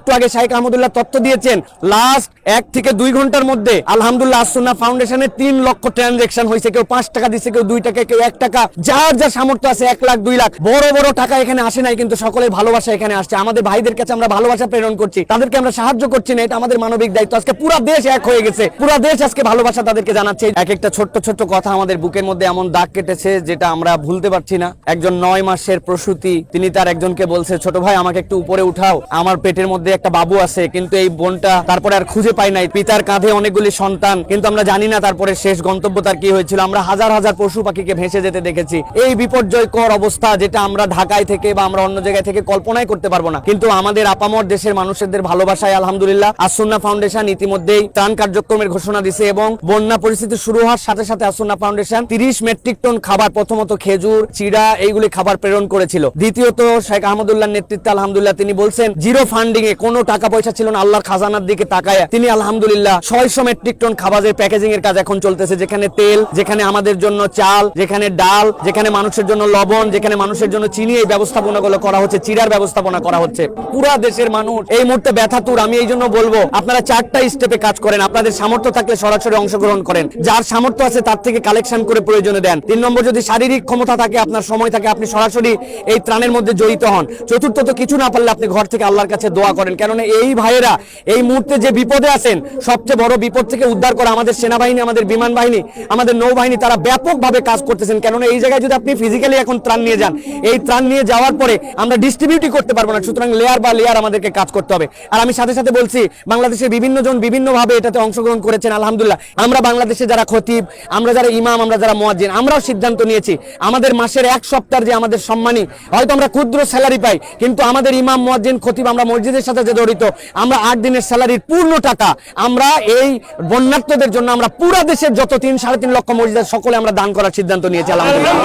একটু আগে শাইখ আহমদুল্লাহ তথ্য দিয়েছেন, লাস্ট 1 থেকে 2 ঘন্টার মধ্যে আলহামদুলিল্লাহ আসুন্নাহ ফাউন্ডেশনে 3 লক্ষ ট্রানজাকশন হয়েছে। কেউ 5 টাকা দিচ্ছে, কেউ 2 টাকা, কেউ 1 টাকা, যার যা সামর্থ্য আছে 1 লাখ 2 লাখ। বড় বড় টাকা এখানে আসে নাই, কিন্তু সকলের ভালোবাসা এখানে আসছে। আমাদের ভাইদের কাছে আমরা ভালোবাসা প্রেরণ করছি, তাদেরকে আমরা সাহায্য করছি না, এটা আমাদের মানবিক দায়িত্ব। আজকে পুরো দেশ এক হয়ে গেছে, পুরো দেশ আজকে ভালোবাসা তাদেরকে জানাচ্ছে। এক একটা ছোট্ট ছোট্ট কথা আমাদের বুকের মধ্যে এমন দাগ কেটেছে যেটা আমরা ভুলতে পারছি না। একজন 9 মাসের প্রসূতি, তিনি তার একজনকে বলছে, ছোট ভাই আমাকে একটু উপরে উঠাও, আমার পেটের মধ্যে একটা বাবু আছে। কিন্তু এই বোনটা তারপরে আর খুঁজে পাই নাই। পিতার কাঁধে অনেকগুলি সন্তান, কিন্তু আমরা জানি না তারপরে শেষ গন্তব্য তার কি হয়েছিল। আমরা হাজার হাজার পশু পাখিকে ভেসে যেতে দেখেছি। এই বিপর্যয়কর অবস্থা যেটা আমরা ঢাকায় থেকে বা আমরা অন্য জায়গায় থেকে কল্পনাই করতে পারবো না। কিন্তু আমাদের আপামর দেশের মানুষদের ভালোবাসায় আলহামদুলিল্লাহ আসুন্নাহ ফাউন্ডেশন ইতিমধ্যেই ত্রাণ কার্যক্রমের ঘোষণা দিয়েছে এবং বন্যা পরিস্থিতি শুরু হওয়ার সাথে সাথে আসুন্নাহ ফাউন্ডেশন 30 মেট্রিক টন খাবার, প্রথমত খেজুর, চিড়া, এইগুলি খাবার প্রেরণ করেছিল। দ্বিতীয়ত শেখ আহমদুল্লাহর নেতৃত্বে আলহামদুলিল্লাহ তিনি বলছেন জিরো ফান্ডিং এ, কোনো টাকা পয়সা ছিল না, আল্লাহর খাজানার দিকে তাকায় তিনি আলহামদুলিল্লাহ 600 মেট্রিক টন খাবারের প্যাকেজিং এর কাজ এখন চলতেছে। যেখানে তেল, যেখানে আমাদের জন্য চাল, যেখানে ডাল, যেখানে মানুষের জন্য লবণ, যেখানে মানুষের জন্য চিনি, এই ব্যবস্থাপনাগুলো করা হচ্ছে, চিড়ার ব্যবস্থাপনা করা হচ্ছে। পুরা দেশের মানুষ এই মুহূর্তে ব্যথাতুর। আমি এই জন্য বলবো আপনারা 4টা স্টেপে কাজ করেন। আপনাদের সামর্থ্য থাকলে সরাসরি অংশগ্রহণ করেন, যার সামর্থ্য আছে তার থেকে কালেকশন করে প্রয়োজনে দেন। 3 নম্বর, যদি শারীরিক ক্ষমতা থাকে, আপনার সময় থাকে, আপনি সরাসরি এই ত্রাণের মধ্যে জড়িত হন। চতুর্থত, কিছু না পারলে আপনি ঘর থেকে আল্লাহর কাছে দোয়া করেন, কেননা এই ভাইয়েরা এই মুহূর্তে যে বিপদে আছেন, সবচেয়ে বড় বিপদ থেকে উদ্ধার করা আমাদের সেনাবাহিনী, আমাদের বিমান বাহিনী, আমাদের নৌবাহিনী, তারা ব্যাপকভাবে কাজ করতেছেন। কেননা এই জায়গায় যদি আপনি ফিজিক্যালি এখন ত্রাণ নিয়ে যান, এই ত্রাণ নিয়ে যাওয়ার পরে আমরা ডিস্ট্রিবিউটই করতে পারবো না। সুতরাং লেয়ার বা লেয়ার আমাদেরকে কাজ করতে হবে। আর আমি সাথে সাথে বলছি, বাংলাদেশের বিভিন্ন জন বিভিন্নভাবে এটাতে অংশগ্রহণ করেছেন। আলহামদুলিল্লাহ আমরা বাংলাদেশে যারা খতিব, আমরা যারা ইমাম, আমরা যারা মুয়াজ্জিন, আমরাও সিদ্ধান্ত নিয়েছি আমাদের মাসের 1 সপ্তাহের যে আমাদের সম্মানী, হয়তো আমরা ক্ষুদ্র স্যালারি পাই, কিন্তু আমাদের ইমাম, মুয়াজ্জিন, খতিব, আমরা মসজিদের সাথে যে জড়িত, আমরা 8 দিনের স্যালারির পূর্ণ টাকা আমরা এই বন্যার্তদের জন্য আমরা পুরো দেশের যত 3-3.5 লক্ষ মসজিদ সকলে আমরা দান করার সিদ্ধান্ত নিয়েছি। আলহামদুলিল্লাহ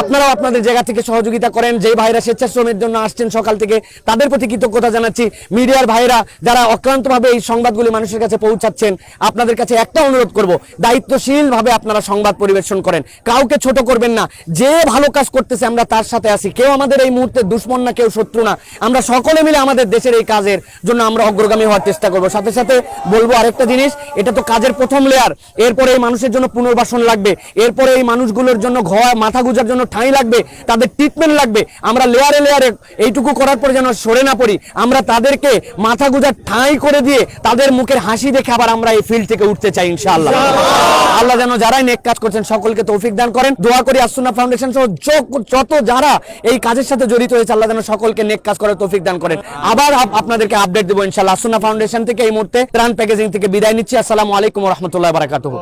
আপনারাও আপনাদের জায়গা থেকে সহযোগিতা করেন। যে ভাইরা স্বেচ্ছাশ্রমের জন্য আসছেন সকাল থেকে, তাদের প্রতি কৃতজ্ঞতা জানাচ্ছি। মিডিয়ার ভাইরা যারা অক্লান্তভাবে এই সংবাদগুলি মানুষের কাছে পৌঁছাচ্ছেন, আপনাদের কাছে একটা অনুরোধ করব, দায়িত্বশীলভাবে আপনারা সংবাদ পরিবেশন করেন, কাউকে ছোট করবেন না। যে ভালো কাজ করতেছে আমরা তার সাথে আছি, কেউ আমাদের এই মুহূর্তে দুশ্মন না, কেউ শত্রু না। আমরা সকলে মিলে আমাদের দেশের এই কাজের জন্য আমরা অগ্রগামী হওয়ার চেষ্টা করব। সাথে সাথে বলবো আরেকটা জিনিস, এটা তো কাজের প্রথম লেয়ার, এরপরে এই মানুষের জন্য পুনর্বাসন লাগবে, এরপরে এই মানুষগুলোর জন্য ঘর, মাথা গুজার জন্য ঠাঁই লাগবে, তাদের ট্রিটমেন্ট লাগবে। আমরা লেয়ারে লেয়ারে এইটুকু করার পরে যেন সরে না পড়ি, আমরা তাদেরকে মাথা গুজার ঠাঁই করে দিয়ে তাদের মুখের হাসি দেখে আবার আমরা এই ফিল্ড থেকে উঠতে চাই ইনশাআল্লাহ। আল্লাহ যেন যারাই নেক কাজ করছেন সকলকে তৌফিক দান করেন। দোয়া করি আসুন্নাহ ফাউন্ডেশন সহ যত যারা এই কাজের সাথে জড়িত হয়েছে, আল্লাহ যেন সকলকে নেক কাজ করার তৌফিক দান করেন। আবার আপনাদেরকে আপডেট দেবো ইনশাআল্লাহ। আসুন্নাহ ফাউন্ডেশন থেকে এই মুহূর্তে ত্রাণ প্যাকেজিং থেকে বিদায় নিচ্ছি। আসসালামু আলাইকুম ওয়া রাহমাতুল্লাহি ওয়া বারাকাতুহু।